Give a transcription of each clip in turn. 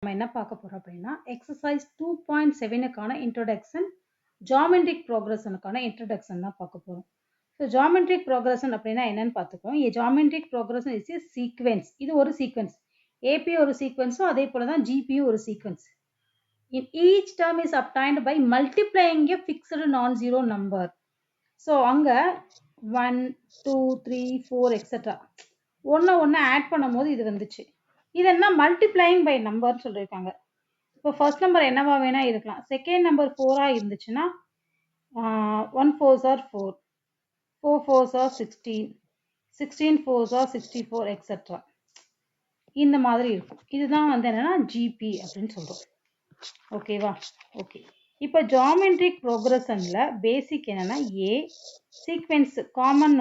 நம்ம என்ன பார்க்க போறோம் அப்படின்னா எக்ஸசைஸ் 2.7க்கான இன்ட்ரோடக்ஷன் ஜாமெட்ரிக் ப்ரோக்ரஷனுக்கான இன்ட்ரோடக்ஷன் தான் பார்க்க போறோம். ஸோ ஜாமெட்ரிக் ப்ரோக்ரஷன் அப்படின்னா என்னன்னு பார்த்துக்கோம். Geometric progression is a sequence. இது ஒரு சீக்வென்ஸ். ஏபி ஒரு சீக்வென்ஸும் அதே போல தான் ஜிபியும் ஒரு sequence. In each term is obtained by multiplying a fixed non-zero number. So அங்கே 1, 2, 3, 4 எக்ஸெட்ரா ஒன்று ஆட் பண்ணும் போது இது வந்துச்சு. இது என்ன மல்டிப்ளைங் பை நம்பர்னு சொல்லியிருக்காங்க. இப்போ ஃபர்ஸ்ட் நம்பர் என்னவா வேணா இருக்கலாம். செகண்ட் நம்பர் 4 இருந்துச்சுன்னா 1 4s are 4, 4 4s are 16, 16 4s are 64 etcetera இந்த மாதிரி இருக்கும். இதுதான் வந்து என்னன்னா ஜிபி அப்படின்னு சொல்றோம். ஓகேவா? ஓகே. இப்போ ஜாமெட்ரிக் ப்ரோக்ரஷன்ல பேசிக் என்னன்னா a sequence common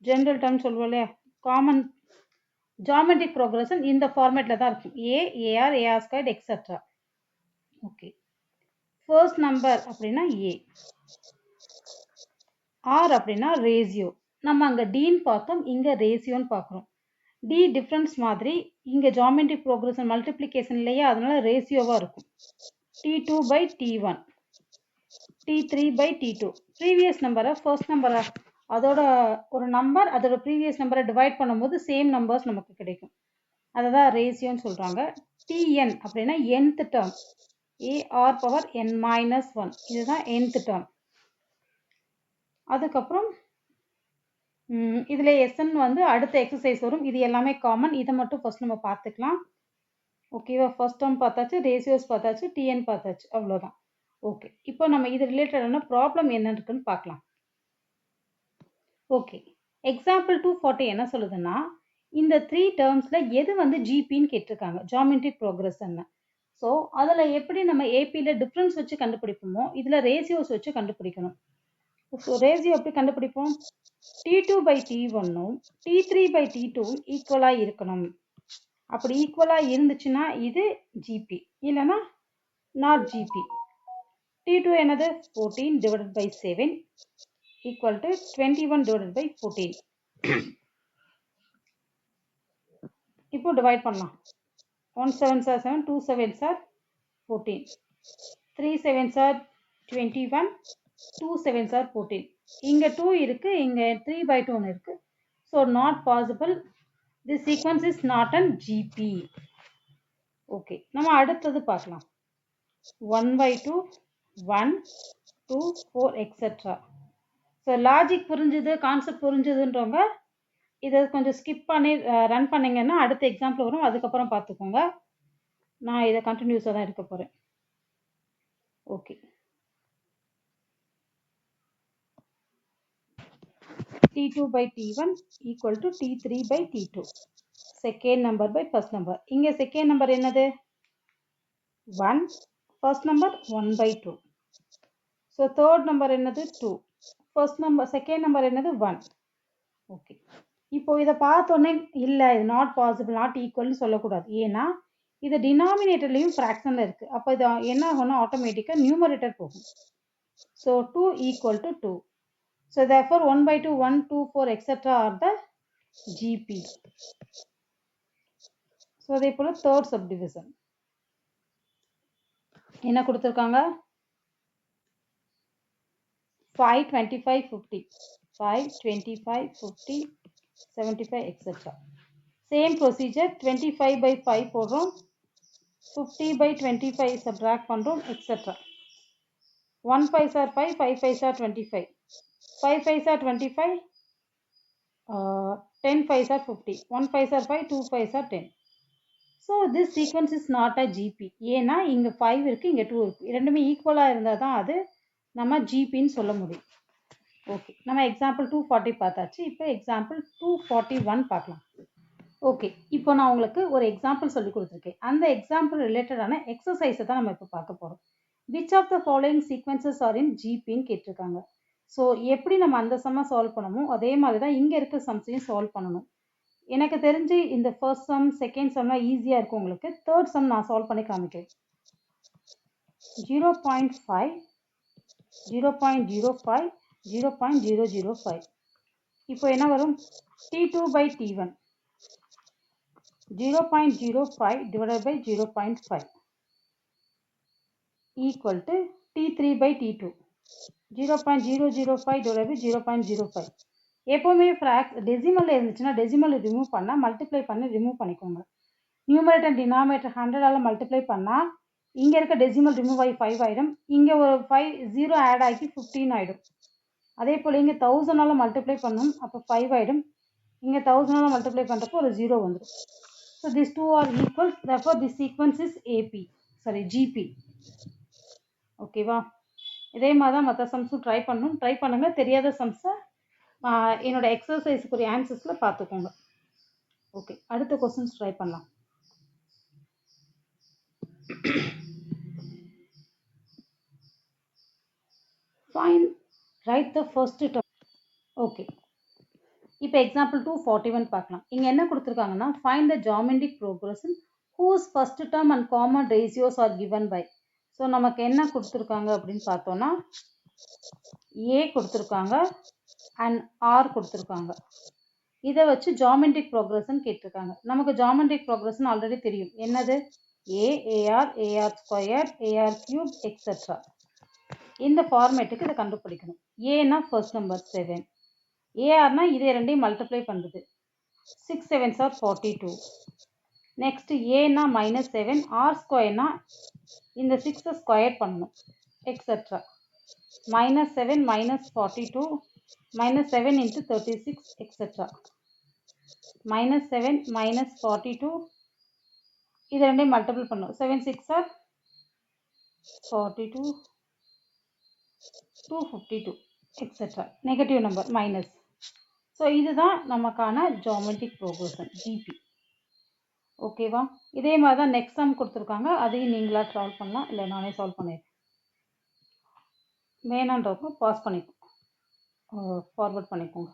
general term சொல்லுவோம் இல்லையா, காமன் ஜாமெட்ரிக் ப்ரோக்ரஷன் இந்த ஃபார்மேட்ல தான் இருக்கும். A R A R squared etcetera. Okay. First number அப்படின்னா ஏ, ஆர் அப்படின்னா ரேஷியோ. நம்ம அங்கே டீன்னு பார்த்தோம், இங்கே ரேஷியோன்னு பார்க்குறோம். டி டிஃப்ரென்ஸ் மாதிரி இங்கே ஜாமெட்ரிக் ப்ரோக்ரஷன் மல்டிப்ளிகேஷன் இல்லையா, அதனால ரேஷியோவாக இருக்கும். T2 by T1, T3 by T2. Previous நம்பரை ஃபர்ஸ்ட் நம்பரை அதோட ஒரு நம்பர் அதோட ப்ரீவியஸ் நம்பரை டிவைட் பண்ணும்போது சேம் நம்பர்ஸ் நமக்கு கிடைக்கும். அதை தான் ரேஷியோன்னு சொல்கிறாங்க. Tn அப்படின்னா nth term, AR power n-1, இதுதான் nth டேர்ம். அதுக்கப்புறம் இதில் எஸ்என் வந்து அடுத்த எக்ஸசைஸ் வரும். இது எல்லாமே காமன். இதை மட்டும் ஃபர்ஸ்ட் நம்ம பார்த்துக்கலாம். ஓகேவா? ஃபர்ஸ்ட் டேர்ம் பார்த்தாச்சு, ரேஷியோஸ் பார்த்தாச்சு, டிஎன் பார்த்தாச்சு, அவ்வளோதான். ஓகே. இப்போ நம்ம இது ரிலேட்டடான ப்ராப்ளம் என்ன இருக்குன்னு பார்க்கலாம். ஓகே. எக்ஸாம்பிள் 240 என்ன சொல்லுதுன்னா, இந்த 3 டேர்ம்ஸில் எது வந்து ஜிபின்னு கேட்டிருக்காங்க, ஜாமெட்ரிக் ப்ரோக்ரஷன். ஸோ அதில் எப்படி நம்ம ஏபியில் டிஃப்ரென்ஸ் வச்சு கண்டுபிடிப்போமோ இதில் ரேஷியோஸ் வச்சு கண்டுபிடிக்கணும். ஸோ ரேஷியோ எப்படி கண்டுபிடிப்போம்? T2 by T1ம் T3 by T2ம் ஈக்குவலாக இருக்கணும். அப்படி ஈக்குவலாக இருந்துச்சுன்னா இது ஜிபி, இல்லைன்னா நாட் ஜிபி. T2 என்னது 14 divided by 7 equal to 21 divided by 14. இப்போ டிவைட் பண்ணலாம். 1 7s are 7, 2 7s are 14, 3 7s are 21, 2 7s are 14. இங்கே 2 இருக்கு, இங்கே 3 by 2 இருக்கு. So not possible. This sequence is not an GP. Okay. நம்ம அடுத்தது பார்க்கலாம். 1 by 2, 1, 2, 4 எக்ஸெட்ரா. ஸோ லாஜிக் புரிஞ்சுது, கான்செப்ட் புரிஞ்சுதுன்றவங்க இதை கொஞ்சம் ஸ்கிப் பண்ணி ரன் பண்ணிங்கன்னா அடுத்த எக்ஸாம்பிள் வரும், அதுக்கப்புறம் பார்த்துக்கோங்க. நான் இதை கண்டினியூஸாக தான் இருக்க போகிறேன். Okay. T2 by T1 equal to T3 by T2. Second number by first number. இங்கே செகண்ட் நம்பர் என்னது 1, first number 1 by 2. So third number என்னது 2, ஃபர்ஸ்ட் நம்பர் செகண்ட் நம்பர் என்னது 1. ஓகே. இப்போ இதை பார்த்தோன்னே இல்லை இது நாட் பாசிபிள், நாட் ஈக்குவல்னு சொல்லக்கூடாது. ஏன்னா இது டினாமினேட்டர்லையும் ஃப்ராக்ஷனில் இருக்குது. அப்போ இது என்ன ஆகும்னா ஆட்டோமேட்டிக்காக நியூமரேட்டர் போகும். So 2 equal to 2. So therefore 1 by 2, 1, 2, 4 etc. are the GP. So அதே போல் தேர்ட் சப்டிவிஷன் என்ன கொடுத்துருக்காங்க 5, 25, 50, 5, 25, 50, 75 etc. Same procedure. 25 by 5 போடுறோம், 50 by 25 சப்ட்ராக்ட் பண்ணுறோம் etcetera. 1 5s are 5, 5 5s are 25, 5 5s are 25, 10 5s are 50, 1 5s are 5, 2 5s are 10. So this sequence is not a GB. ஏன்னா இங்கே 5 இருக்குது, இங்கே 2 இருக்குது. ரெண்டுமே ஈக்குவலாக இருந்தால் தான் அது நம்ம ஜிபின்னு சொல்ல முடியும். ஓகே. நம்ம எக்ஸாம்பிள் 240 பார்த்தாச்சு. இப்போ எக்ஸாம்பிள் 241 பார்க்கலாம். ஓகே. இப்போ நான் உங்களுக்கு ஒரு எக்ஸாம்பிள் சொல்லி கொடுத்துருக்கேன். அந்த எக்ஸாம்பிள் ரிலேட்டடான எக்ஸசைஸை தான் நம்ம இப்போ பார்க்க போகிறோம். Which of the following sequences are in ஜிபின்னு கேட்டிருக்காங்க. ஸோ எப்படி நம்ம அந்த சம்மை சால்வ் பண்ணணும் அதே மாதிரி தான் இங்கே இருக்கிற சம்ஸையும் சால்வ் பண்ணணும். எனக்கு தெரிஞ்சு இந்த ஃபர்ஸ்ட் சம் செகண்ட் சம்லாம் ஈஸியாக இருக்கும் உங்களுக்கு. தேர்ட் சம் நான் சால்வ் பண்ணி காமிக்கிறேன். 0.5, 0.05, 0.005. இப்போ என்ன வரும் T2 by T1 0.05 divided by 0.5 equal to T3 by T2. 0.005 divided by 0.05. எப்போவுமே டெசிமலில் இருந்துச்சுன்னா டெசிமல் ரிமூவ் பண்ணால் மல்டிப்ளை பண்ணி ரிமூவ் பண்ணிக்கோங்க. நியூமரேட்டர் அண்ட் டினாமினேட்டர் 100ஆல் மல்டிப்ளை பண்ணால் இங்கே இருக்க டெசிமல் ரிமூவ் ஆகி 5 ஆகிடும். இங்கே ஒரு 0 ஆட் ஆகி 15 ஆகிடும். அதே போல் இங்கே 1000ஆல் மல்டிப்ளை பண்ணணும், அப்போ 5 ஆகிடும். இங்கே 1000ஆல் மல்டிப்ளை பண்ணுறப்போ ஒரு 0 வந்துடும். So this two are equal, therefore this sequence is GP. ஓகேவா? இதே மாதிரி தான் மற்ற சம்ஸும் ட்ரை பண்ணுங்கள். தெரியாத சம்ஸை என்னோட எக்ஸசைஸுக்குரிய ஆன்சர்ஸில் பார்த்துக்கோங்க. ஓகே, அடுத்த கொஸ்டின்ஸ் ட்ரை பண்ணலாம். Find, write the first term. Okay, இப்போ எக்ஸாம்பிள் 241 பார்க்கலாம். இங்கே என்ன கொடுத்துருக்காங்கன்னா, find the geometric progression whose first term and common ratios are given by. So நமக்கு என்ன கொடுத்துருக்காங்க அப்படின்னு பார்த்தோன்னா, A கொடுத்துருக்காங்க அண்ட் R கொடுத்துருக்காங்க. இதை வச்சு ஜாமெட்ரிக் ப்ரோக்ரஷன் கேட்டிருக்காங்க. நமக்கு ஜாமெட்ரிக் ப்ரோக்ரஷன் ஆல்ரெடி தெரியும். என்னது? AR square, AR cube etcetera. இந்த ஃபார்மேட்டுக்கு இதை கண்டுபிடிக்கணும். ஏன்னா ஃபர்ஸ்ட் நம்பர் 7, ஏஆர்னா இதே ரெண்டையும் மல்டிப்ளை பண்ணுறது. 6 7s are 42. நெக்ஸ்ட் ஏன்னா -7, ஆர் ஸ்கொயர்னா இந்த 6 ஸ்கொயர் பண்ணணும் எக்ஸெட்ரா. -7 -42 -7 into 36 etc. -7 -42 இது ரெண்டையும் மல்டிபிள் பண்ணும். 7 6 are 42, 252 etc. Negative number minus. So இதுதான் நமக்கான ஜாமெட்ரிக் ப்ரோக்ரஷன் ஜிபி. ஓகேவா? இதே மாதிரி தான் நெக்ஸ்ட் சம் கொடுத்துருக்காங்க. அதையும் நீங்களாக சால்வ் பண்ணலாம், இல்லை நானே சால்வ் பண்ணிடுறேன். வேணான்றப்போ பாஸ் பண்ணிக்கோங்க, ஃபார்வர்ட் பண்ணிக்கோங்க.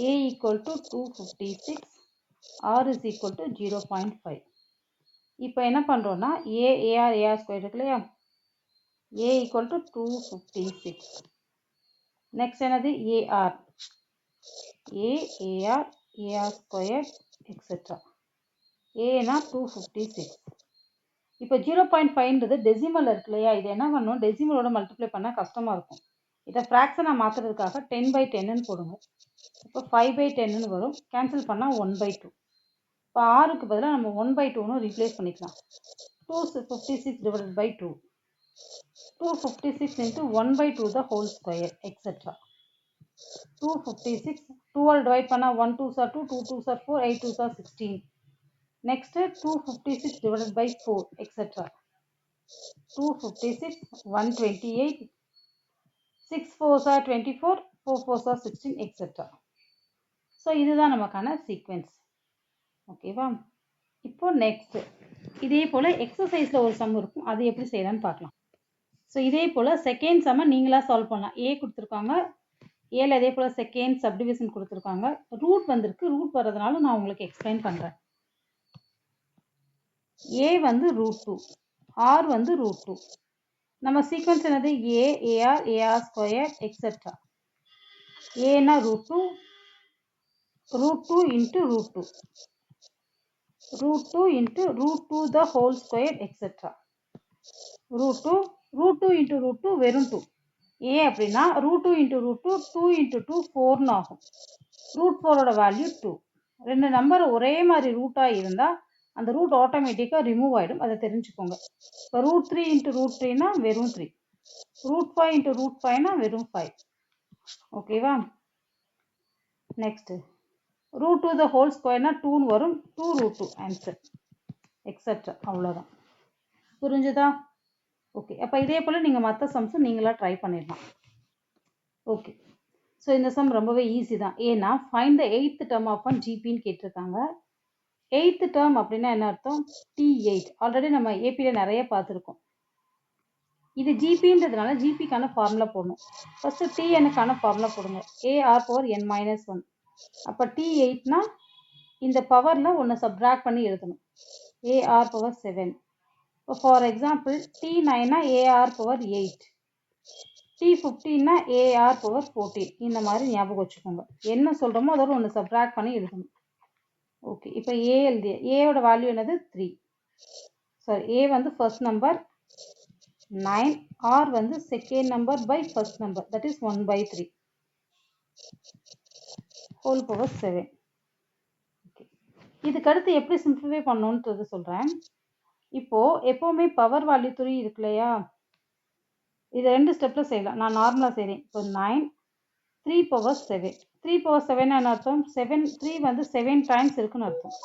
A equal to 256, R is equal to 0.5. இப்போ என்ன பண்ணுறோன்னா, AR ஸ்கொயர் இருக்கு இல்லையா, A equal to 256. நெக்ஸ்ட் என்னது? AR square etcetera. ஏனா 256. இப்போ 0.5ன்றது டெசிமல் இருக்கு இல்லையா, இது என்ன பண்ணணும், டெசிமலோட மல்டிப்ளை பண்ணால் கஷ்டமாக இருக்கும். இதை ஃப்ராக்ஷனாக மாற்றுறதுக்காக 10/10ன்னு போடுங்க. இப்போ 5/10ன்னு வரும். கேன்சல் பண்ணால் 1/2. இப்போ ஆறுக்கு பதிலாக நம்ம 1/2ன்னு ரீப்ளேஸ் பண்ணிக்கலாம். 256 divided by 2. 256 into 1/2 the whole square etc. 256 2ஆல் divide பண்ணால் 1 2s are 2, 2 2s are 4, 8 2s are 16. Next 256 divided by 4 etc. 256 128, 6 4s are 24, 4 4s are 16 etc. So இதுதான் நமக்கான சீக்வென்ஸ். ஓகேவா? இப்போ நெக்ஸ்ட் இதே போல் எக்ஸசைஸில் ஒரு சம் இருக்கும், அது எப்படி செய்யலான்னு பார்க்கலாம். ஸோ இதே போல் செகண்ட் சம்மை நீங்களாக சால்வ் பண்ணலாம். ஏ கொடுத்துருக்காங்க, ஏல இதே போல் செகண்ட் சப்டிவிஷன் கொடுத்துருக்காங்க. ரூட் வந்திருக்கு, ரூட் வர்றதுனால நான் உங்களுக்கு எக்ஸ்பிளைன் பண்ணுறேன். ஏ வந்து √2, ஆர் வந்து √2. நம்ம சீக்வன்ஸ் என்னது? A R square etcetera. ஏனா √2 into √2 into √2 the whole square etc. √2 into √2 வெறும் 2. ஏ அப்படின்னா √2 into √2 2 into 2 4ன்னு ஆகும். √4ஓட வேல்யூ 2. ரெண்டு நம்பர் ஒரே மாதிரி ரூட்டாக இருந்தால் அந்த ரூட் ஆட்டோமேட்டிக்காக ரிமூவ் ஆகிடும், அதை தெரிஞ்சுக்கோங்க. இப்போ √3 into √3னா வெறும் 3. √5 into √5னா வெறும் 5. ஓகேவா? நெக்ஸ்ட் √2 the whole squareனா 2ன்னு வரும். 2 √2 ஆன்சர் எக்ஸெட்ரா. அவ்வளோதான். புரிஞ்சுதா? ஓகே, அப்போ இதே போல் நீங்கள் மற்ற சம்ஸும் நீங்களாக ட்ரை பண்ணிடலாம். ஓகே, ஸோ இந்த சம் ரொம்பவே ஈஸி தான். ஏன்னா find the 8th term of one ஜிபின்னு கேட்டிருக்காங்க. 8th டேர்ம் அப்படின்னா என்ன அர்த்தம்? T8. ஆல்ரெடி நம்ம ஏபியில் நிறைய பார்த்துருக்கோம். இது ஜிபின்றதுனால ஜிபிக்கான ஃபார்முலா போடணும். ஃபஸ்ட்டு டிஎனுக்கான ஃபார்முலா போடுங்க. AR⁻n-1. அப்போ T8னா இந்த பவரில் ஒன்று சப்ட்ராக்ட் பண்ணி எழுதணும். AR⁻7. இப்போ ஃபார் எக்ஸாம்பிள் T9னா AR⁻8. T15னா AR power 14 இந்த மாதிரி ஞாபகம் வச்சுக்கோங்க. என்ன சொல்கிறோமோ அதோட ஒன்று சப்ட்ராக்ட் பண்ணி எழுதணும். ஓகே, இப்போ A எழுதிய ஏயோட வேல்யூ என்னது 3. சாரி, A வந்து ஃபர்ஸ்ட் நம்பர் 9, R வந்து second number by first number, that is 1/3 whole power 7. Okay, இதுக்கு அடுத்து எப்படி சிம்பிளிஃபை பண்ணணுன்றது சொல்கிறேன். இப்போ எப்போவுமே பவர் வேல்யூ 3 இருக்கு இல்லையா, இது 2 ஸ்டெப்பில் செய்யலாம். நான் நார்மலாக செய்கிறேன். இப்போ 9 3 பவர் 7. 3 பவர் 7 என்ன அர்த்தம்? 7 3 வந்து 7 டைம்ஸ் இருக்குன்னு அர்த்தம்.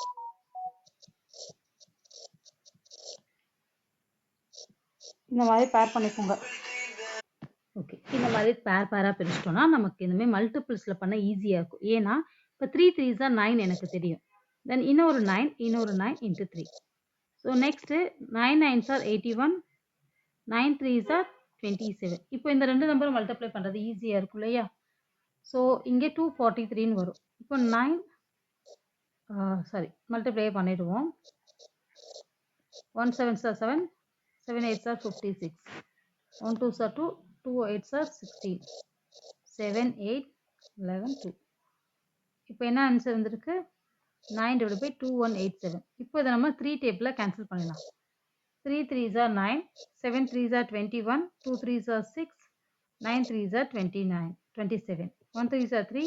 இந்த மாதிரி பேர் பண்ணிக்கோங்க. ஓகே, இந்த மாதிரி பேராக பிரிச்சிட்டோம்னா நமக்கு இனிமேல் மல்டிபிள்ஸில் பண்ண ஈஸியாக இருக்கும். ஏன்னா இப்போ 3 3s are 9 எனக்கு தெரியும். தென் இன்னொரு 9 into 3. So next 9 9s are 81, 9 3s are 27. இப்போ இந்த ரெண்டு நம்பரும் மல்டிப்ளை பண்ணுறது ஈஸியாக இருக்கும் இல்லையா? ஸோ இங்கே 243ன்னு வரும். இப்போ 9 மல்டிப்ளை பண்ணிடுவோம். 1 7s are 7, 7 8s are 56, 1 2s are 2, 2 8s are 16, 7 8 11 2. இப்போ என்ன ஆன்சர் வந்திருக்கு? 9/2187. இப்போ இதை நம்ம 3 டேபிளில் கேன்சல் பண்ணிடலாம். 3 3s are 9, 7 3s are 21, 2 3s are 6, 9 3s are 27, 1 3s are 3,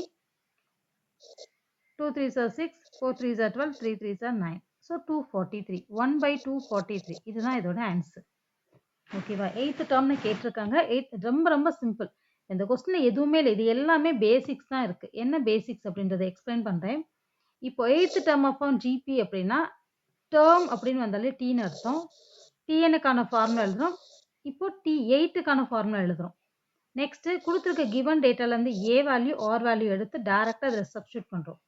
2 3s are 6, 4 3s are 12, 3 3s are 9. So 243, 1/243. இதுதான் இதோட ஆன்சர். ஓகேவா? 8th டேர்ம்னு கேட்டிருக்காங்க. ரொம்ப ரொம்ப சிம்பிள். இந்த கொஸ்டினில் எதுவுமே இல்லை, இது எல்லாமே பேசிக்ஸ் தான் இருக்குது. என்ன பேசிக்ஸ் அப்படின்றத எக்ஸ்பிளைன் பண்ணுறேன். இப்போ 8th டேர்ம் ஆஃப் ஜிபி அப்படின்னா டேர்ம் அப்படின்னு வந்தாலே டீன்னு அர்த்தம். டிஎனுக்கான ஃபார்முலா எழுதுறோம். இப்போ T8க்கான ஃபார்முலா எழுதுறோம். நெக்ஸ்ட்டு கொடுத்துருக்க given டேட்டாலேருந்து A value or value எடுத்து டேரெக்டாக அதில் சப்ஸ்டியூட் பண்ணுறோம்.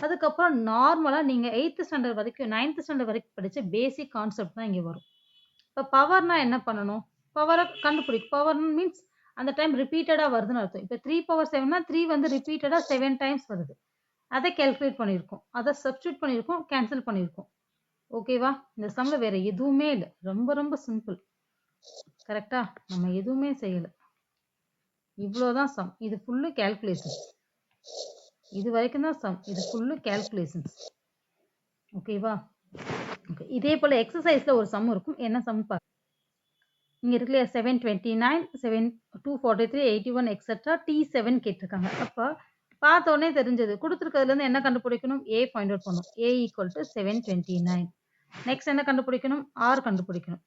அதுக்கப்புறம் நார்மலாக நீங்கள் 8th ஸ்டாண்டர்ட் வரைக்கும் 9th ஸ்டாண்டர்ட் வரைக்கும் படித்த பேசிக் கான்செப்ட் தான் இங்கே வரும். இப்போ பவர்னா என்ன பண்ணணும்? பவரை கண்டுபிடிக்கும். பவர் மீன்ஸ் அந்த டைம் ரிப்பீட்டடாக வருதுன்னு அர்த்தம். இப்போ 3 பவர் 7னா 3 வந்து ரிப்பீட்டடாக 7 டைம்ஸ் வருது. அதை கேல்குலேட் பண்ணியிருக்கோம், அதை சப்ஸ்டியூட் பண்ணியிருக்கோம், கேன்சல் பண்ணியிருக்கோம். ஓகேவா? இந்த சம்மில் வேறு எதுவுமே இல்லை, ரொம்ப ரொம்ப சிம்பிள். கரெக்டாக நம்ம எதுவுமே செய்யலை, இவ்வளோதான் சம். இது ஃபுல்லு கேல்குலேஷன்ஸ். இது வரைக்கும் தான் சம், இது ஃபுல்லு கேல்குலேஷன்ஸ். ஓகேவா? ஓகே, இதே போல் எக்ஸசைஸில் ஒரு சம் இருக்கும். என்ன சம் பார்க்க இங்கே இருக்கு இல்லையா? 729, 7 243, 81 எக்ஸெட்ரா T7 கேட்டிருக்காங்க. அப்போ பார்த்தோன்னே தெரிஞ்சது, கொடுத்துருக்கிறதுலேருந்து என்ன கண்டுபிடிக்கணும்? ஏ ஃபைண்ட் அவுட் பண்ணணும். A = 729. நெக்ஸ்ட் என்ன கண்டுபிடிக்கணும்? R கண்டுபிடிக்கணும்.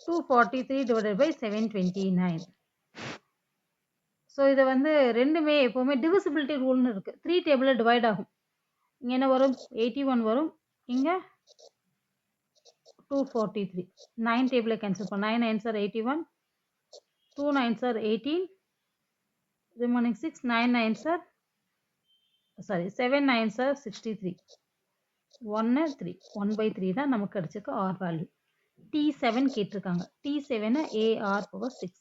243/729. ஸோ இதை வந்து ரெண்டுமே எப்போவுமே டிவிசிபிலிட்டி ரூல்னு இருக்குது. 3 டேபிளில் டிவைட் ஆகும். இங்கே என்ன வரும்? 81 வரும். இங்கே 243. 9 டேபிளில் கேன்சல் பண்ண 9 9s are 81, 2 9s are 18, remaining 6, 9 9s are 7 9s are 63, 1 3, 1/3 தான் நமக்கு கிடைச்சிருக்கு ஆர் வேல்யூ. T7 கேட்டிருக்காங்க. T7 AR power 6.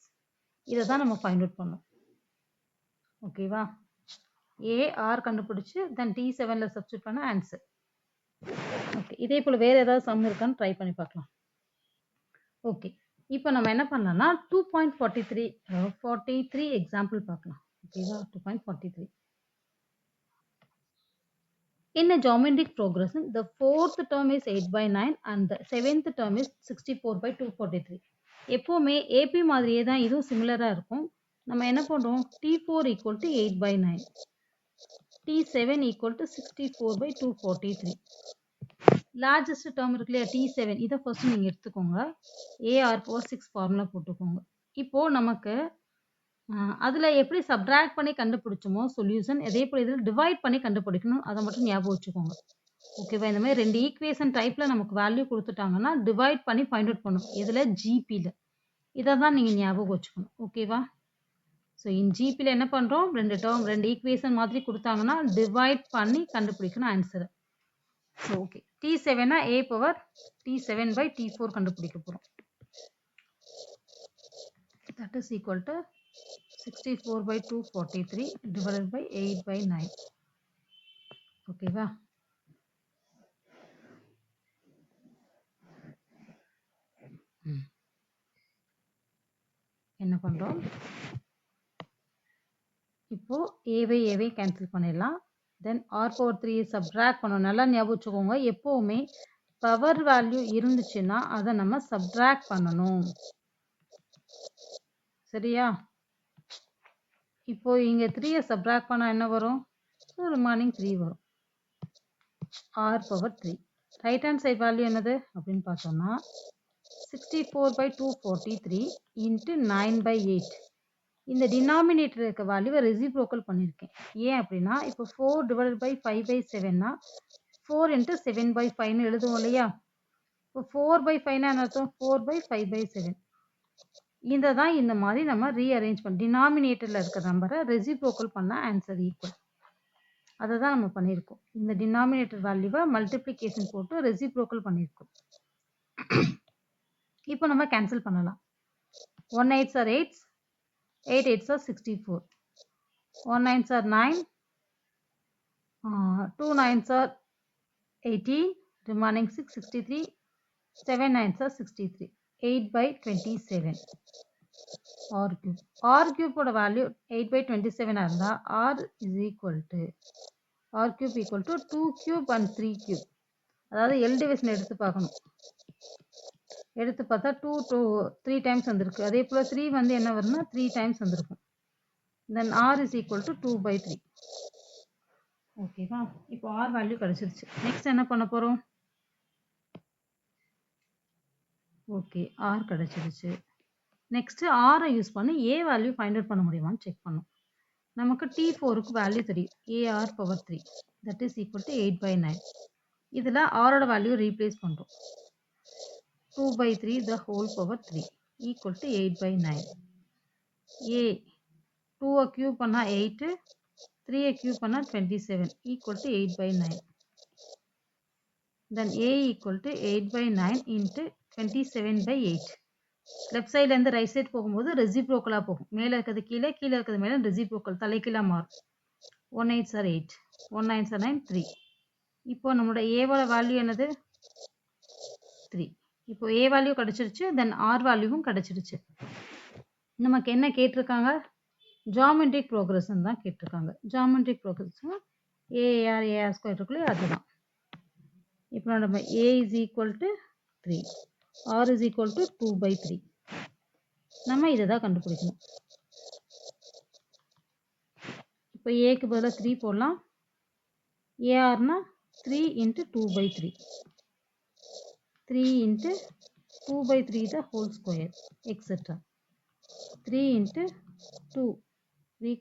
இதை தான் நம்ம ஃபைண்ட் அவுட் பண்ணோம். ஓகேவா? AR கண்டுபிடிச்சி தென் T7ல் சப்ஸ்டியூட் பண்ண ஆன்சர். ஓகே, இதே போல் வேறு ஏதாவது சம் இருக்கான்னு ட்ரை பண்ணி பார்க்கலாம். ஓகே, இப்போ நம்ம என்ன பண்ணலாம்னா 2.43 எக்ஸாம்பிள் பார்க்கலாம். ஓகேவா? 2.43. In a geometric progression, the 4th term is 8/9 and the 7th term is 64/243. எப்போவுமே ஏபி மாதிரியே தான் இதுவும் சிமிலராக இருக்கும். நம்ம என்ன பண்ணுறோம்? T4 = 8/9, T7 = 64/243. லார்ஜஸ்ட் டேர்ம் இருக்கு இல்லையா? T7, இதை ஃபர்ஸ்ட் நீங்கள் எடுத்துக்கோங்க. AR power 6 ஃபார்முலா போட்டுக்கோங்க. இப்போது நமக்கு அதில் எப்படி சப்ட்ராக்ட் பண்ணி கண்டுபிடிச்சோமோ சொல்யூஷன், அதே போல் இதில் டிவைட் பண்ணி கண்டுபிடிக்கணும். அதை மட்டும் ஞாபகம் வச்சுக்கோங்க. ஓகேவா? இந்த மாதிரி 2 ஈக்குவேஷன் டைப்பில் நமக்கு வேல்யூ கொடுத்துட்டாங்கன்னா டிவைட் பண்ணி ஃபைண்ட் அவுட் பண்ணணும். இதில் ஜிபியில் இதை தான் நீங்கள் ஞாபகம் வச்சுக்கணும். ஓகேவா? ஸோ ஜிபியில் என்ன பண்ணுறோம்? 2 டேர்ம் 2 ஈக்குவேஷன் மாதிரி கொடுத்தாங்கன்னா டிவைட் பண்ணி கண்டுபிடிக்கணும் ஆன்சரை. So okay, T7 A power T7/T4 கண்டுபிடிக்க போகிறோம். That is equal to 64/243 divided by 8/9. ஓகேவா? என்ன பண்ணுறோம்? இப்போ ஏவை கேன்சல் பண்ணிடலாம். தென் ஆர் பவர் 3 சப்ட்ராக்ட் பண்ணணும். நல்லா ஞாபகம் வச்சுக்கோங்க, எப்போவுமே பவர் வேல்யூ இருந்துச்சுன்னா அதை நம்ம சப்ட்ராக்ட் பண்ணணும். சரியா? இப்போ இங்கே 3 சப்ட்ராக்ட் பண்ணால் என்ன வரும்? ரிமைனிங் 3 வரும். R power 3 right hand side value என்னது அப்படின்னு பார்த்தோம்னா 64/243 இன்ட்டு 9/8. இந்த டினாமினேட்டர் இருக்க வேல்யூவை ரெசிப்ரோக்கல் பண்ணியிருக்கேன். ஏன் அப்படின்னா இப்போ 4 டிவைடட் பை 5/7னா 4 இன்ட்டு 7/5ன்னு எழுதுவோம் இல்லையா? இப்போ 4/5னா என்ன அர்த்தம்? 4/5/7. இதை தான் இந்த மாதிரி நம்ம ரீஅரேஞ்ச் பண்ண டினாமினேட்டரில் இருக்க நம்பரை ரெசிப்ரோக்கல் பண்ணால் ஆன்சர் ஈக்குவல். அதை தான் நம்ம பண்ணியிருக்கோம். இந்த டினாமினேட்டர் வேல்யூவை மல்டிப்ளிகேஷன் போட்டு ரெசிப்ரோக்கல் பண்ணியிருக்கோம். இப்போ நம்ம கேன்சல் பண்ணலாம். 1 8s are 8s, 8 8s are 64, 1 9s are 9, 2 9s are 18, remaining 6 63, 7 9s are 63, 8/27 r cube. r cube ஓட வேல்யூ 8/27 இருந்தால் r is equal to r cube equal to 2 cube and 3 cube. அதாவது L division எடுத்து பார்க்கணும். எடுத்து பார்த்தா 2 3 times வந்திருக்கு. அதே போல் 3 வந்து என்ன வரும்னா 3 டைம்ஸ் வந்திருக்கும். தென் r is equal to 2/3. ஓகேவா? இப்போ r வேல்யூ கிடைச்சிருச்சு. நெக்ஸ்ட் என்ன பண்ண போகிறோம்? ஓகே, r கிடைச்சிருச்சு. நெக்ஸ்ட்டு ஆரை யூஸ் பண்ணி ஏ வேல்யூ ஃபைண்ட் அவுட் பண்ண முடியுமான்னு செக் பண்ணோம். நமக்கு T4க்கு வேல்யூ தெரியும். AR power 3 that is equal to 8/9. இதில் ஆரோட வேல்யூ ரீப்ளேஸ் பண்ணுறோம். 2/3 the whole power 3 equal to 8/9. A 2 cube பண்ணால் 8, 3 cube பண்ணால் 27 equal to 8/9. Then A equal to 8/9 into 27/8. Left சைட்லேருந்து ரைட் சைட் போகும்போது ரெசிப்ரோக்கலாக போகும். மேலே இருக்கிறது கீழே, கீழே இருக்கிறது மேலே ரெசிப்ரோக்கல் தலைக்கீழாக மாறும். 1 8s are 8, 1 9s are 9, 3. இப்போ நம்மளோட ஏவோட வேல்யூ என்னது? 3. இப்போ ஏ வேல்யூ கிடச்சிருச்சு. தென் ஆர் வேல்யூவும் கிடச்சிருச்சு. நமக்கு என்ன கேட்டிருக்காங்க? ஜாமெட்ரிக் ப்ரோக்ரஷன் தான் கேட்டிருக்காங்க. ஜாமெட்ரிக் ப்ரோக்ரஷன் ஏஆர் ஸ்கொயர் இருக்குல்லையே அதுதான். இப்போ நம்ம A is equal to 3, R is equal to 2/3. நம்ம இதை தான் கண்டுபிடிக்கணும். இப்போ ஏக்கு பதிலாக 3 போடலாம். ஏஆர்னா 3 into 2/3. 3 into 2/3 the whole square, etc. 3 into 2, 3,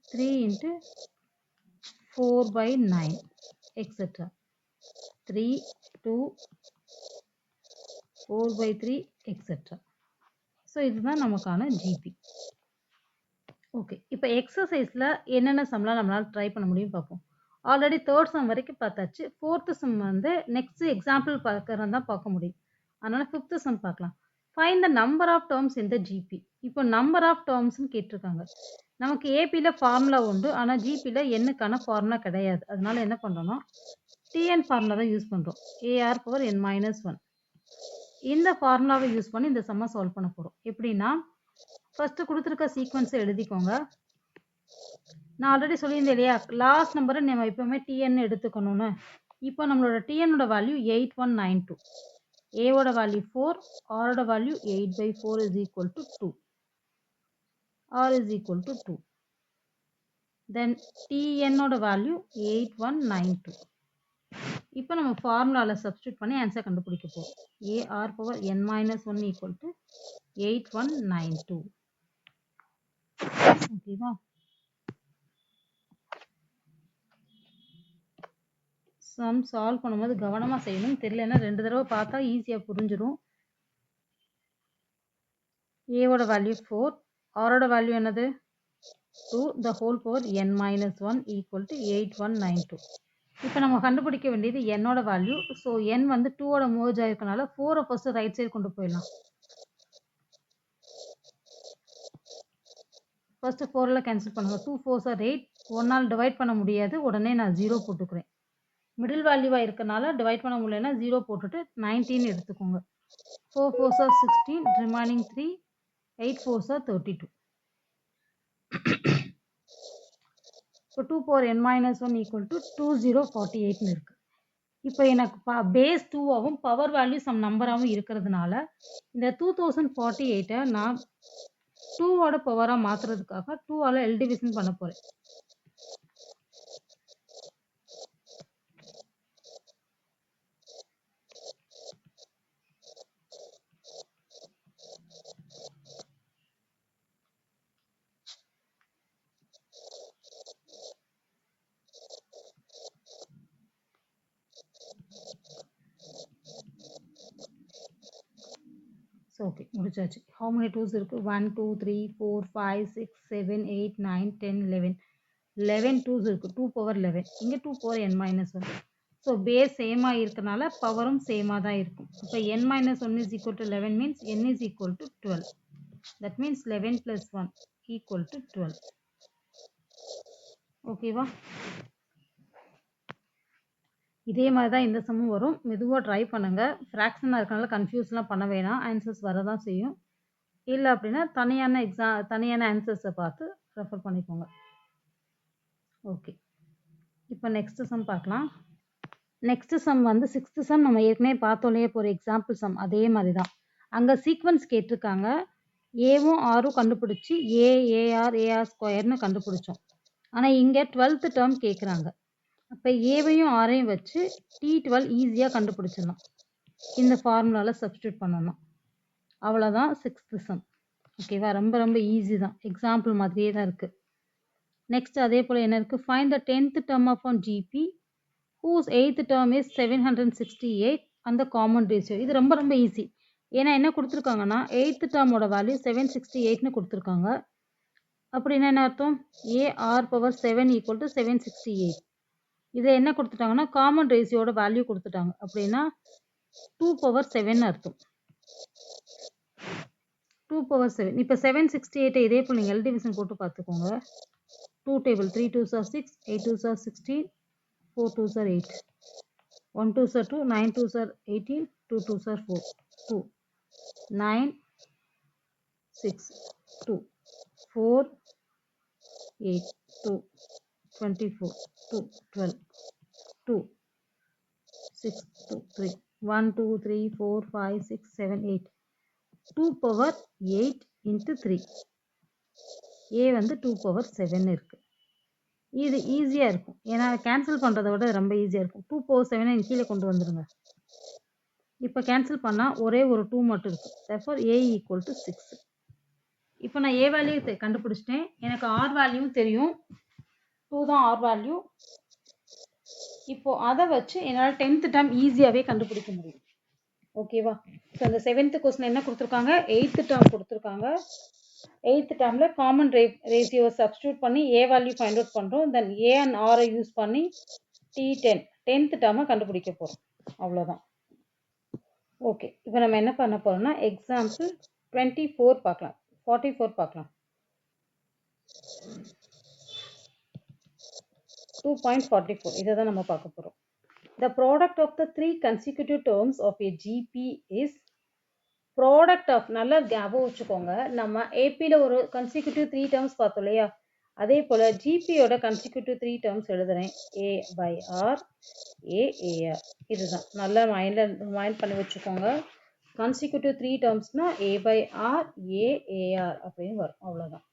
3 into 4/9, etc. 3, 2, 4/3, etc. So இதுதான் நமக்கான ஜிபி. ஓகே, இப்போ எக்ஸசைஸில் என்னென்ன சம்லாம் நம்மளால் ட்ரை பண்ண முடியும் பார்ப்போம். ஆல்ரெடி தேர்ட் சம் வரைக்கும் பார்த்தாச்சு. ஃபோர்த்து சம் வந்து நெக்ஸ்ட் எக்ஸாம்பிள் பார்க்கறதா தான் பார்க்க முடியும். அதனால் ஃபிஃப்த்து சம் பார்க்கலாம். Find the number of terms in the GP. இப்போ நம்பர் ஆஃப் டேர்ம்ஸ்னு கேட்டிருக்காங்க. நமக்கு ஏபியில் ஃபார்முலா உண்டு, ஆனால் ஜிபியில் என்னக்கான ஃபார்முலா கிடையாது. அதனால என்ன பண்ணுறோன்னா டிஎன் ஃபார்முலா தான் யூஸ் பண்ணுறோம். A R power n-1. இந்த ஃபார்முலாவை யூஸ் பண்ணி இந்த சம்மை சால்வ் பண்ண போகிறோம். எப்படின்னா ஃபஸ்ட்டு கொடுத்துருக்க சீக்வன்ஸை எழுதிக்கோங்க. நான் ஆல்ரெடி சொல்லியிருந்தேன் இல்லையா, லாஸ்ட் நம்பரை நம்ம எப்போவுமே டிஎன் எடுத்துக்கணும்னு. இப்போ நம்மளோட டிஎன்னோட வேல்யூ 8192, ஏவோட வேல்யூ 4, ஆரோட value 8/4 is equal to 2. R is equal to 2. Then TNோட வேல்யூ 8192. இப்போ நம்ம ஃபார்முலாவில் சப்ஸ்டியூட் பண்ணி ஆன்சர் கண்டுபிடிக்க போகிறோம். AR power n-1 equal to 8192. ஓகேவா? சம் சால்வ் பண்ணும்போது கவனமாக செய்யணும். தெரியலன்னா 2 தடவை பார்த்தா ஈஸியாக புரிஞ்சிடும். ஏவோட வேல்யூ 4, ஆரோட வேல்யூ என்னது 2 the whole power n-1 equal to 8192. இப்போ நம்ம கண்டுபிடிக்க வேண்டியது என்னோட வேல்யூ. ஸோ n வந்து 2ஓட மோர்ஜ் ஆயிருக்கனால 4 ஃபர்ஸ்ட் ரைட் சைடு கொண்டு போயிடலாம். ஃபர்ஸ்ட் 4ல் கேன்சல் பண்ணுங்க. 2 4s are 8. 1ஆல் டிவைட் பண்ண முடியாது, உடனே நான் 0 போட்டுக்கிறேன். மிடில் வேல்யூவாக இருக்கனால டிவைட் பண்ண முடியலன்னா 0 போட்டுட்டு 19 எடுத்துக்கோங்க. 4 4s are 16, remaining 3, 8 4s are 32. இப்போ 2 power n minus 1 equal to 2048 இருக்கு. இப்போ எனக்கு பேஸ் 2ஆகவும் பவர் வேல்யூ சம் நம்பராகவும் இருக்கிறதுனால இந்த 2048 நான் 2ஓட பவரா மாத்துறதுக்காக 2ஆல எல் டிவிஷன் பண்ண போறேன். ஓகே முடிச்சாச்சு. how many 2s இருக்கு 1 2 3 4 5 6 7 8 9 10 11 11 2s இருக்கு 2 power 11 இங்க 2 power n minus 1. So base சேமா இருக்கனால பவரும் சேமா தான் இருக்கும். இப்போ n minus 1 is equal to 11 means n is equal to 12. that means 11 plus 1 equal to 12. ஓகேவா? இதே மாதிரி தான் இந்த சம்மும் வரும். மெதுவாக ட்ரை பண்ணுங்க. ஃப்ராக்ஷனாக இருக்கனால கன்ஃபியூஸ்லாம் பண்ண வேணாம். ஆன்சர்ஸ் வரதான் செய்யும். இல்லை அப்படின்னா தனியான ஆன்சர்ஸை பார்த்து ரெஃபர் பண்ணிக்கோங்க. ஓகே, இப்போ நெக்ஸ்ட் சம் பார்க்கலாம். நெக்ஸ்ட் சம் வந்து 6th சம் நம்ம ஏற்கனவே பார்த்தோம்லையே இப்போ ஒரு எக்ஸாம்பிள் சம் அதே மாதிரி தான். அங்கே சீக்வன்ஸ் கேட்டிருக்காங்க. ஏவும் ஆரும் கண்டுபிடிச்சி ஏஆர் ஸ்கொயர்னு கண்டுபிடிச்சோம். ஆனால் இங்கே 12th டேர்ம் கேட்குறாங்க. அப்போ ஏவையும் ஆரையும் வச்சு T12 ஈஸியாக கண்டுபிடிச்சிடலாம். இந்த ஃபார்முலாவில் சப்ஸ்டியூட் பண்ணணும். அவ்வளோதான் 6th சம். ஓகேவா? ரொம்ப ரொம்ப ஈஸி தான். எக்ஸாம்பிள் மாதிரியே தான் இருக்குது. நெக்ஸ்ட் அதே போல் என்ன இருக்குது? Find the 10th term of on GP whose 8th term is 768 அந்த காமன் ரேஷியோ. இது ரொம்ப ரொம்ப ஈஸி. ஏன்னா என்ன கொடுத்துருக்காங்கன்னா 8th termோட வேல்யூ 768ன்னு கொடுத்துருக்காங்க. அப்படின்னா என்ன அர்த்தம்? AR power 7 equal to 768. இதை என்ன கொடுத்துட்டாங்கன்னா காமன் ரேஷியோட வேல்யூ கொடுத்துட்டாங்க. அப்படின்னா 2 power 7 அர்த்தம். 2 power 7. இப்போ 768 இதே போல் நீங்கள் எல் டிவிஷன் போட்டு பார்த்துக்கோங்க. 2 table 3 2s are 6, 8 2s are 16, 4 2s are 8, 1 2s are 2, 9 2s are 18, 2 2s are 4, 2, 9, 6, 2, 4, 8, 2, 24, 2, 12, 2, 6, 2, 3, 1 2 3 4 5 6 7 8, 2 power 8 into 3. A வந்து 2 power 7 இருக்கு. இது ஈஸியாக இருக்கும். ஏன்னா கேன்சல் பண்ணுறதை விட ரொம்ப ஈஸியாக இருக்கும். 2 power 7 கீழே கொண்டு வந்துடுங்க. இப்போ கேன்சல் பண்ணால் ஒரே ஒரு 2 மட்டும் இருக்கும். therefore A equal to 6. இப்போ நான் A வேல்யூ கண்டுபிடிச்சிட்டேன். எனக்கு R வேல்யூவும் தெரியும். 2 தான் R வேல்யூ. இப்போ அதை வச்சு என்னால் 10th டேர்ம் ஈஸியாகவே கண்டுபிடிக்க முடியும். ஓகேவா? ஸோ அந்த 7th கொஸ்டின் என்ன கொடுத்துருக்காங்க? 8th டேர்ம் கொடுத்துருக்காங்க. 8th டேர்மில் காமன் ரேஷியோ சப்ஸ்டியூட் பண்ணி ஏ வேல்யூ ஃபைண்ட் அவுட் பண்ணுறோம். தென் ஏ அண்ட் ஆரை யூஸ் பண்ணி T10 10th டேர்மை கண்டுபிடிக்க போகிறோம். அவ்வளோதான். ஓகே, இப்போ நம்ம என்ன பண்ண போகிறோம்னா எக்ஸாம்பிள் 24 பார்க்கலாம். 44 பார்க்கலாம். 2.44 இதை தான் நம்ம பார்க்க போகிறோம். The product of the 3 consecutive terms of a GP is product of, நல்லா ஞாபகம் வச்சுக்கோங்க. நம்ம ஏபியில் ஒரு கன்சிக்யூட்டிவ் 3 டேர்ம்ஸ் பார்த்தோம் இல்லையா? அதே போல் ஜிபியோட கன்சிக்யூட்டிவ் 3 டேர்ம்ஸ் எழுதுறேன். A/R AAR. இதுதான் நல்லா மைண்ட் பண்ணி வச்சுக்கோங்க. கன்சிக்யூட்டிவ் 3 டேர்ம்ஸ்னால் A/R AAR அப்படின்னு வரும். அவ்வளோதான்.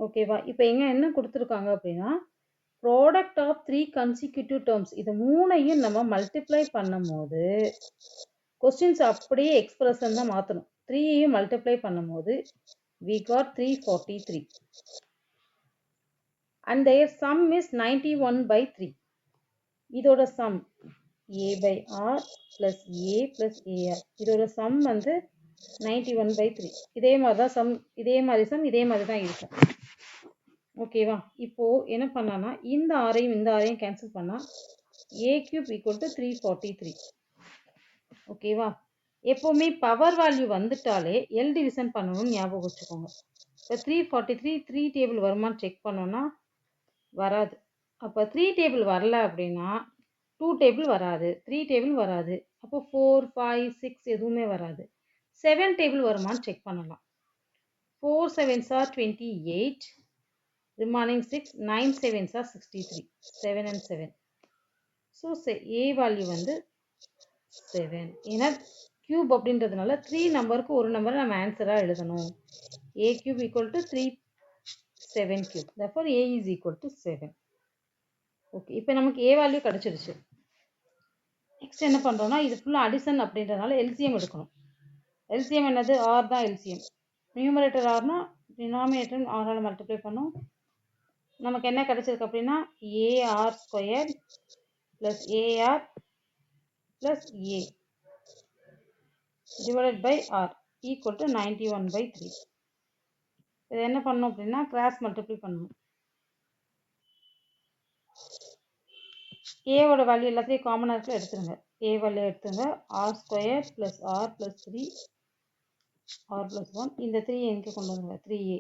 ஓகேவா? இப்போ இங்கே என்ன கொடுத்துருக்காங்க அப்படின்னா ப்ராடக்ட் ஆஃப் 3 consecutive terms. இது மூணையும் நம்ம மல்டிப்ளை பண்ணும் போது கொஸ்டின்ஸ் அப்படியே எக்ஸ்பிரஷன் தான் மாற்றணும். 3ஐயும் மல்டிப்ளை பண்ணும் போது we got 343 and their sum is 91/3. இதோட sum A/R plus A plus AR. இதோட சம் வந்து 91/3. இதே மாதிரி தான் சம், இதே மாதிரி தான் இருக்கும். ஓகேவா? இப்போ என்ன பண்ணலாம்னா இந்த ஆரையும் கேன்சல் பண்ணா A³ equal to 343. ஓகேவா? எப்போவுமே பவர் வேல்யூ வந்துட்டாலே எல் டிவிஷன் பண்ணணும்னு ஞாபகம் வச்சுக்கோங்க. இப்போ 343 3 டேபிள் வருமானு செக் பண்ணோன்னா வராது. அப்போ 3 டேபிள் வரல அப்படின்னா 2 டேபிள் வராது, 3 டேபிள் வராது. அப்போ 4 5 6 எதுவுமே வராது. 7 டேபிள் வருமானு செக் பண்ணலாம். 4 7s are 28, remaining 6, 9 sevens are 63, 7 and 7. So A value வந்து 7. ஏன்னா cube அப்படின்றதுனால 3 நம்பருக்கு ஒரு நம்பரை நம்ம ஆன்சராக எழுதணும். A cube equal to 3 7 cube. Therefore A is equal to 7. Okay, இப்போ நமக்கு A வேல்யூ கிடச்சிருச்சு. நெக்ஸ்ட் என்ன பண்ணுறோம்னா இது ஃபுல்லாக அடிஷன் அப்படின்றதுனால எல்சிஎம் எடுக்கணும். எல்சிஎம் என்னது? ஆர் தான் எல்சிஎம். நியூமரேட்டர் ஆர்னா டினாமினேட்டர் ஆரால் மல்டிப்ளை பண்ணும். நமக்கு என்ன கிடச்சிருக்கு அப்படின்னா A R square plus A R plus A divided by R equal to 91/3. இது என்ன பண்ணணும் அப்படின்னா கிராஸ் மல்டிப்ளை பண்ணணும். ஏவோட வேல்யூ எல்லாத்தையும் காமனாக இருக்க எடுத்துருங்க. ஏ வேல்யூ எடுத்துங்க. R square plus R plus 3 R plus 1. இந்த 3 எங்கே கொண்டு வந்துங்க? 3a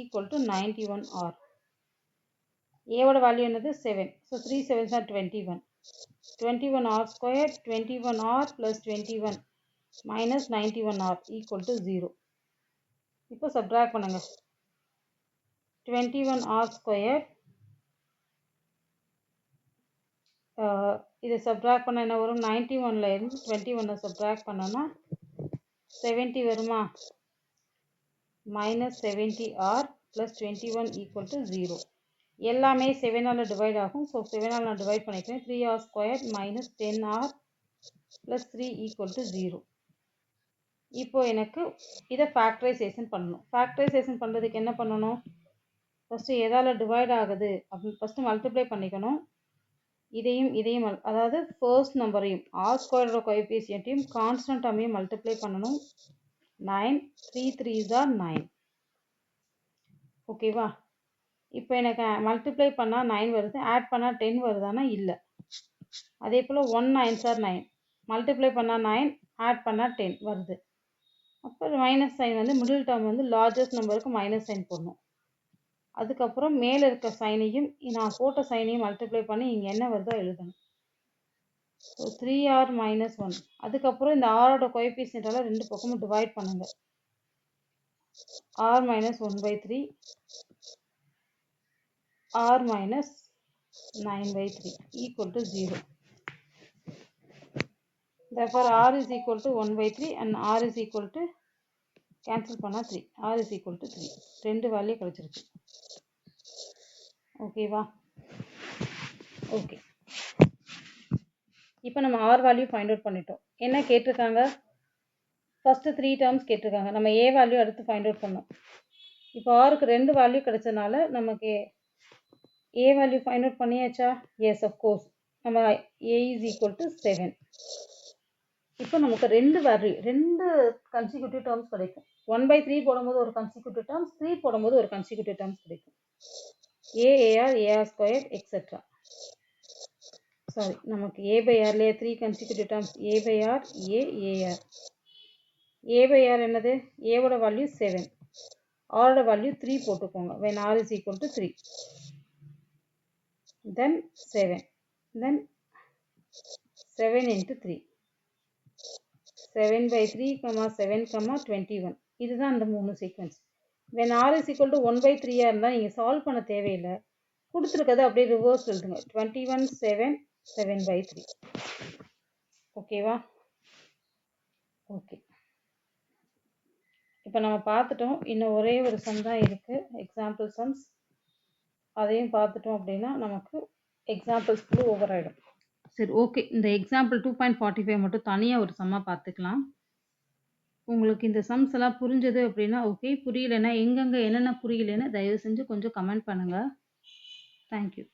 equal to 91 R. ஏவோட வேல்யூ என்னது? 7. So 3 7s are 21. 21 r square 21 r plus 21 minus 91 r equal to 0. இப்போ subtract பண்ணுங்க. 21 r square இதை subtract பண்ண என்ன வரும்? 91ல இருந்து 21 subtract பண்ணனா 70 வருமா? minus 70 r plus 21 equal to 0. எல்லாமே 7ஆல் டிவைட் ஆகும். ஸோ 7ஆல் நான் டிவைட் பண்ணிக்கிறேன். 3r square minus 10r plus 3 equal to 0. இப்போ எனக்கு இதை ஃபேக்டரைசேஷன் பண்ணணும். ஃபேக்டரைசேஷன் பண்ணுறதுக்கு என்ன பண்ணணும்? ஃபஸ்ட்டு எதால் டிவைட் ஆகுது அப்படின்னு ஃபஸ்ட்டு மல்டிப்ளை பண்ணிக்கணும். இதையும் அதாவது ஃபர்ஸ்ட் நம்பரையும் ஆர் ஸ்கொயரோட கோஎஃபிஷியன்ட்டையும் கான்ஸ்டன்டாமையும் மல்டிப்ளை பண்ணணும். 9 3 3s are 9. ஓகேவா? இப்போ எனக்கு மல்டிப்ளை பண்ணால் 9 வருது, ஆட் பண்ணால் 10 வருதானா? இல்லை. அதே போல் 1 9s are 9, மல்டிப்ளை பண்ணால் 9, ஆட் பண்ணால் 10 வருது. அப்போ மைனஸ் சைன் வந்து மிடில் டேர்ம் வந்து லார்ஜஸ்ட் நம்பருக்கு மைனஸ் சைன் போடணும். அதுக்கப்புறம் மேலே இருக்க சைனையும் நான் போட்ட சைனையும் மல்டிப்ளை பண்ணி இங்கே என்ன வருதோ எழுதணும். So 3r minus 1. அதுக்கப்புறம் இந்த ஆரோட கோஎஃபிஷியன்ட்டால் ரெண்டு பக்கமும் டிவைட் பண்ணுங்க. r minus 1/3 r minus 9/3 equal to 0. Therefore r is equal to 1/3 and r is equal to cancel பண்ணால் 3. r is equal to 3. ரெண்டு வேல்யூ கிடச்சிருக்கு. ஓகேவா? ஓகே, இப்போ நம்ம ஆர் வேல்யூ ஃபைண்ட் அவுட் பண்ணிட்டோம். என்ன கேட்டிருக்காங்க? ஃபஸ்ட்டு 3 டேர்ம்ஸ் கேட்டிருக்காங்க. நம்ம ஏ வேல்யூ அடுத்து ஃபைண்ட் அவுட் பண்ணோம். இப்போ ஆருக்கு 2 வேல்யூ கிடைச்சதுனால நமக்கு ஏ வேல்யூ ஃபைண்ட் அவுட் பண்ணியாச்சா? Yes, of course. நம்ம ஏ இஸ் ஈக்குவல் டு 7. இப்போ நமக்கு ரெண்டு கன்சிக்யூட்டிவ் டேர்ம்ஸ் கிடைக்கும். 1/3 போடும்போது ஒரு கன்சிக்யூட்டிவ் டேர்ம்ஸ், 3 போடும்போது ஒரு கன்சிக்யூட்டிவ் டேர்ம்ஸ் கிடைக்கும். A R A R square etcetera. Sorry, நமக்கு ஏ/ஆர்லேயே 3 consecutive terms A R A R. A R என்னது? ஏவோட வேல்யூ 7, ஆரோட வேல்யூ 3 போட்டுக்கோங்க. when r is equal to 3, then 7, then 7 into 3, 7/3, 7, 21. இதுதான் அந்த 3 sequence. when r is equal to 1/3 இருந்தால் நீங்கள் சால்வ் பண்ண தேவையில்லை. கொடுத்துருக்கதை அப்படியே ரிவர்ஸ் எழுதுங்க. 21 7 7/3. ஓகேவா? ஓகே, இப்போ நம்ம பார்த்துட்டோம். இன்னும் ஒரே ஒரு சம் தான் இருக்குது, எக்ஸாம்பிள் சம்ஸ். அதையும் பார்த்துட்டோம் அப்படின்னா நமக்கு எக்ஸாம்பிள்ஸ் ஃபுல்லு ஓவர் ஆகிடும். சரி, ஓகே. இந்த எக்ஸாம்பிள் 2.45 மட்டும் தனியாக ஒரு சம்மாக பார்த்துக்கலாம். உங்களுக்கு இந்த சம்ஸ் எல்லாம் புரிஞ்சது அப்படின்னா ஓகே, புரியலைன்னா எங்கெங்கே என்னென்ன புரியலைன்னு தயவு செஞ்சு கொஞ்சம் கமெண்ட் பண்ணுங்கள். தேங்க்யூ.